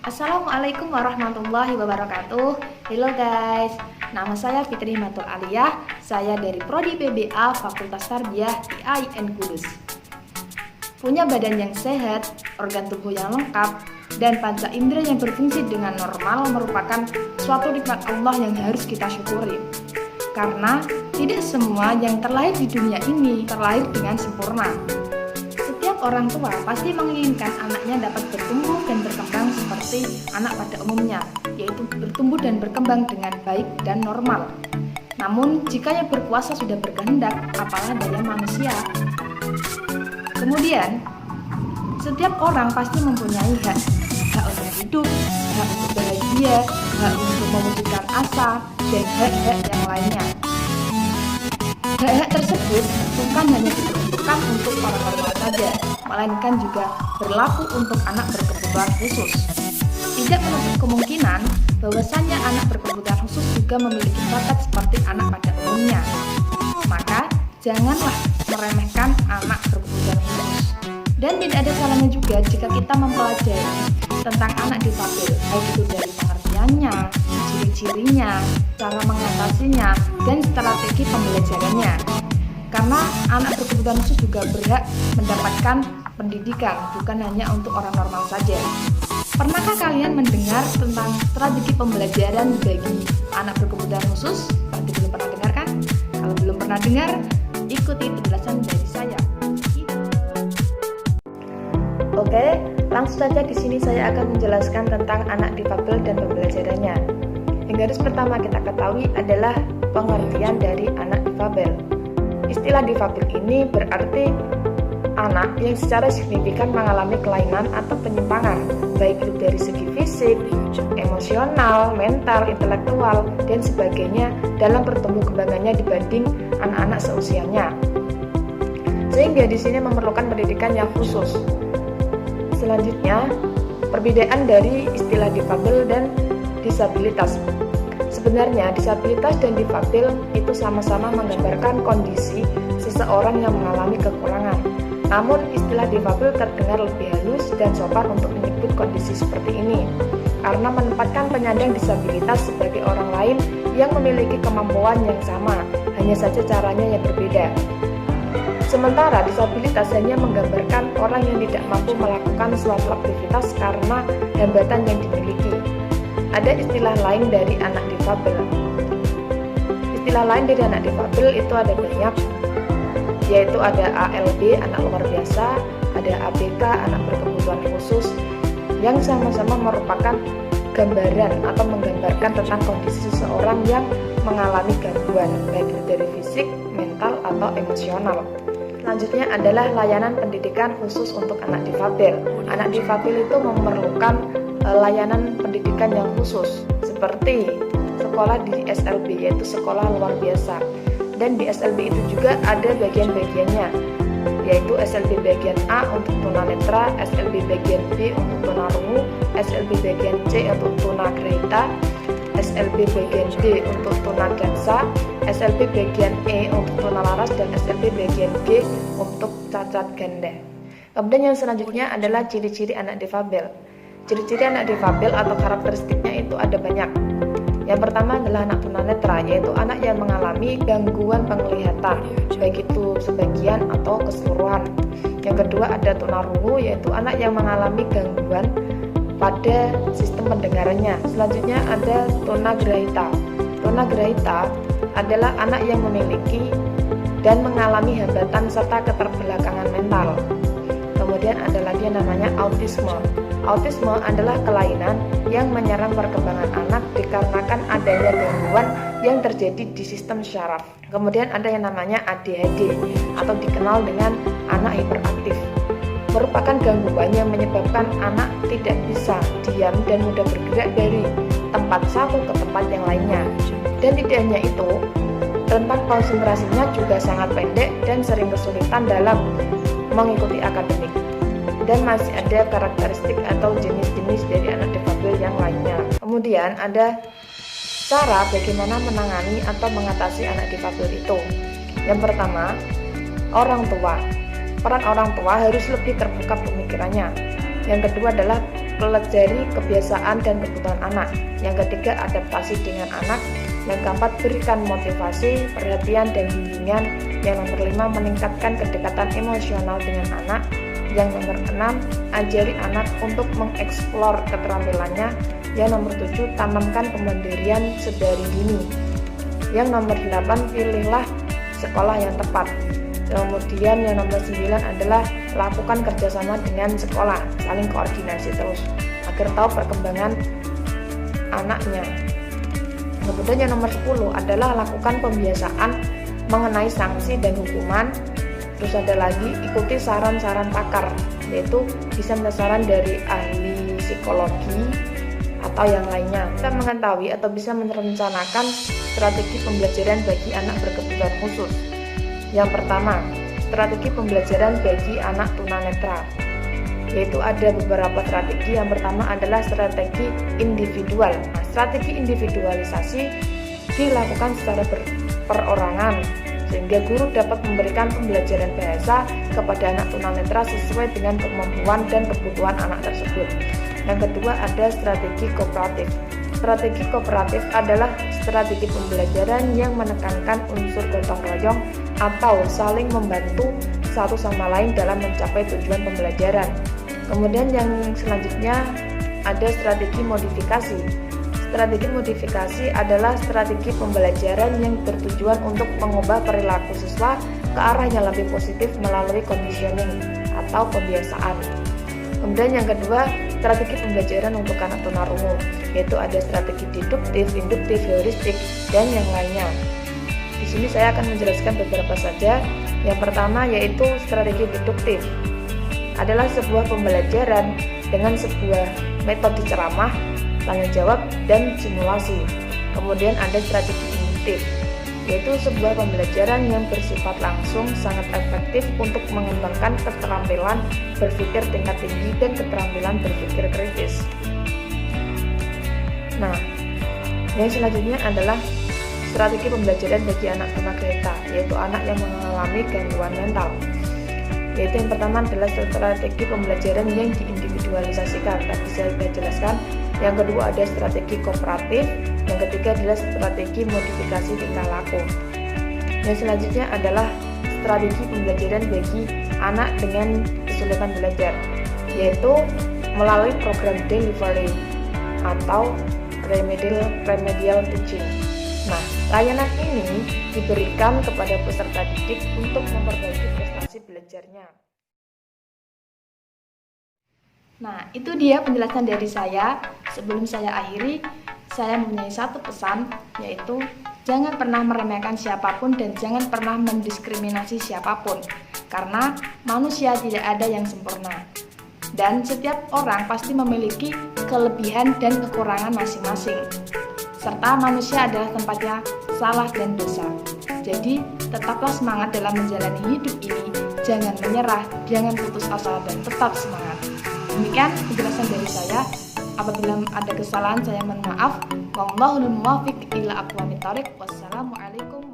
Assalamualaikum warahmatullahi wabarakatuh. Halo guys, nama saya Fitri Matul Aliyah. Saya dari Prodi PBA Fakultas Tarbiyah IAIN Kudus. Punya badan yang sehat, organ tubuh yang lengkap, dan panca indera yang berfungsi dengan normal merupakan suatu nikmat Allah yang harus kita syukuri. Karena tidak semua yang terlahir di dunia ini terlahir dengan sempurna. Setiap orang tua pasti menginginkan anaknya dapat bertumbuh dan berkembang seperti anak pada umumnya, yaitu bertumbuh dan berkembang dengan baik dan normal. Namun, jika yang berkuasa sudah berkehendak, apalah daya manusia. Kemudian, setiap orang pasti mempunyai hak untuk hidup, hak untuk bahagia, hak untuk mewujudkan asa, dan hak-hak yang lainnya. Hak-hak tersebut bukan hanya diperuntukkan untuk orang normal saja, melainkan juga berlaku untuk anak berkebutuhan khusus. Tidak menutup kemungkinan bahwasannya anak berkebutuhan khusus juga memiliki bakat seperti anak pada umumnya. Maka, janganlah meremehkan anak berkebutuhan khusus. Dan tidak ada salahnya juga jika kita mempelajari tentang anak difabel, baik itu dari pengertiannya, ciri-cirinya, cara mengatasinya, dan strategi pembelajarannya. Karena anak berkebutuhan khusus juga berhak mendapatkan pendidikan, bukan hanya untuk orang normal saja. Pernahkah kalian mendengar tentang strategi pembelajaran bagi anak berkebutuhan khusus? Pasti belum pernah dengar kan? Kalau belum pernah dengar, ikuti penjelasan dari saya. Oke, langsung saja di sini saya akan menjelaskan tentang anak difabel dan pembelajarannya. Yang harus pertama kita ketahui adalah pengertian dari anak difabel. Istilah difabel ini berarti anak yang secara signifikan mengalami kelainan atau penyimpangan, baik itu dari segi fisik, emosional, mental, intelektual, dan sebagainya dalam pertumbuh kembangannya dibanding anak-anak seusianya. Sehingga di sini memerlukan pendidikan yang khusus. Selanjutnya, perbedaan dari istilah difabel dan disabilitas. Sebenarnya, disabilitas dan difabel itu sama-sama menggambarkan kondisi seseorang yang mengalami kekurangan. Namun, istilah difabel terdengar lebih halus dan sopan untuk menyebut kondisi seperti ini, karena menempatkan penyandang disabilitas sebagai orang lain yang memiliki kemampuan yang sama, hanya saja caranya yang berbeda. Sementara disabilitas hanya menggambarkan orang yang tidak mampu melakukan suatu aktivitas karena hambatan yang dimiliki. Ada istilah lain dari anak difabel. Istilah lain dari anak difabel itu ada banyak, yaitu ada ALB, anak luar biasa, ada ABK, anak berkebutuhan khusus, yang sama-sama merupakan gambaran atau menggambarkan tentang kondisi seseorang yang mengalami gangguan, baik dari fisik, mental, atau emosional. Selanjutnya adalah layanan pendidikan khusus untuk anak difabel. Anak difabel itu memerlukan layanan pendidikan yang khusus, seperti sekolah di SLB, yaitu sekolah luar biasa. Dan di SLB itu juga ada bagian-bagiannya, yaitu SLB bagian A untuk tunanetra, SLB bagian B untuk tunarungu, SLB bagian C untuk tunagrahita, SLB bagian D untuk tunadansa, SLB bagian E untuk tunalaras, dan SLB bagian G untuk cacat ganda. Kemudian yang selanjutnya adalah ciri-ciri anak difabel. Ciri-ciri anak difabel atau karakteristiknya itu ada banyak. Yang pertama adalah anak tunanetra, yaitu anak yang mengalami gangguan penglihatan, baik itu sebagian atau keseluruhan. Yang kedua ada tunarungu, yaitu anak yang mengalami gangguan pada sistem pendengarannya. Selanjutnya ada tunagrahita. Tunagrahita adalah anak yang memiliki dan mengalami hambatan serta keterbelakangan mental. Kemudian ada lagi yang namanya autisme. Autisme adalah kelainan yang menyerang perkembangan anak dikarenakan adanya gangguan yang terjadi di sistem syaraf. Kemudian ada yang namanya ADHD atau dikenal dengan anak hiperaktif. Merupakan gangguan yang menyebabkan anak tidak bisa diam dan mudah bergerak dari tempat satu ke tempat yang lainnya. Dan tidak hanya itu, rentang konsentrasinya juga sangat pendek dan sering kesulitan dalam mengikuti akademik. Dan masih ada karakteristik atau jenis-jenis dari anak difabel yang lainnya. Kemudian ada cara bagaimana menangani atau mengatasi anak difabel itu. Yang pertama, orang tua. Peran orang tua harus lebih terbuka pemikirannya. Yang kedua adalah pelajari kebiasaan dan kebutuhan anak. Yang ketiga, adaptasi dengan anak. Yang keempat, berikan motivasi, perhatian, dan bimbingan. Yang nomor 5, meningkatkan kedekatan emosional dengan anak. Yang nomor 6, ajari anak untuk mengeksplor keterampilannya. Yang nomor 7, tanamkan kemandirian sedari dini. Yang nomor 8, pilihlah sekolah yang tepat. Kemudian yang nomor 9 adalah lakukan kerjasama dengan sekolah, saling koordinasi terus agar tahu perkembangan anaknya. Kemudian yang nomor 10 adalah lakukan pembiasaan mengenai sanksi dan hukuman. Terus ada lagi, ikuti saran-saran pakar, yaitu bisa minta saran dari ahli psikologi atau yang lainnya. Bisa mengetahui atau bisa merencanakan strategi pembelajaran bagi anak berkebutuhan khusus. Yang pertama, strategi pembelajaran bagi anak tunanetra, yaitu ada beberapa strategi. Yang pertama adalah strategi individual. Nah, strategi individualisasi dilakukan secara perorangan, sehingga guru dapat memberikan pembelajaran bahasa kepada anak tunanetra sesuai dengan kemampuan dan kebutuhan anak tersebut. Yang kedua ada strategi kooperatif. Strategi kooperatif adalah strategi pembelajaran yang menekankan unsur gotong royong atau saling membantu satu sama lain dalam mencapai tujuan pembelajaran. Kemudian yang selanjutnya ada strategi modifikasi. Strategi modifikasi adalah strategi pembelajaran yang bertujuan untuk mengubah perilaku siswa ke arah yang lebih positif melalui conditioning atau pembiasaan. Kemudian yang kedua, strategi pembelajaran untuk anak tunarungu, yaitu ada strategi deduktif, induktif, heuristik, dan yang lainnya. Di sini saya akan menjelaskan beberapa saja. Yang pertama yaitu strategi deduktif. Adalah sebuah pembelajaran dengan sebuah metode ceramah, tanya jawab, dan simulasi. Kemudian ada strategi induktif, yaitu sebuah pembelajaran yang bersifat langsung, sangat efektif untuk mengembangkan keterampilan berpikir tingkat tinggi dan keterampilan berpikir kritis. Nah, yang selanjutnya adalah strategi pembelajaran bagi anak tunagrahita, yaitu anak yang mengalami gangguan mental. Yaitu yang pertama adalah strategi pembelajaran yang diindividualisasikan, tadi saya sudah jelaskan. Yang kedua ada strategi kooperatif. Yang ketiga adalah strategi modifikasi tingkah laku. Yang selanjutnya adalah strategi pembelajaran bagi anak dengan kesulitan belajar, yaitu melalui program delivery atau remedial teaching. Nah, layanan ini diberikan kepada peserta didik untuk memperbaiki prestasi belajarnya. Nah, itu dia penjelasan dari saya. Sebelum saya akhiri, saya mempunyai satu pesan, yaitu jangan pernah meremehkan siapapun dan jangan pernah mendiskriminasi siapapun, karena manusia tidak ada yang sempurna. Dan setiap orang pasti memiliki kelebihan dan kekurangan masing-masing. Serta manusia adalah tempatnya salah dan dosa. Jadi, tetaplah semangat dalam menjalani hidup ini. Jangan menyerah, jangan putus asa, dan tetap semangat. Demikian penjelasan dari saya. Apabila ada kesalahan, saya mohon maaf. Wallahul muwaffiq ila aqwamit thoriq. Wassalamualaikum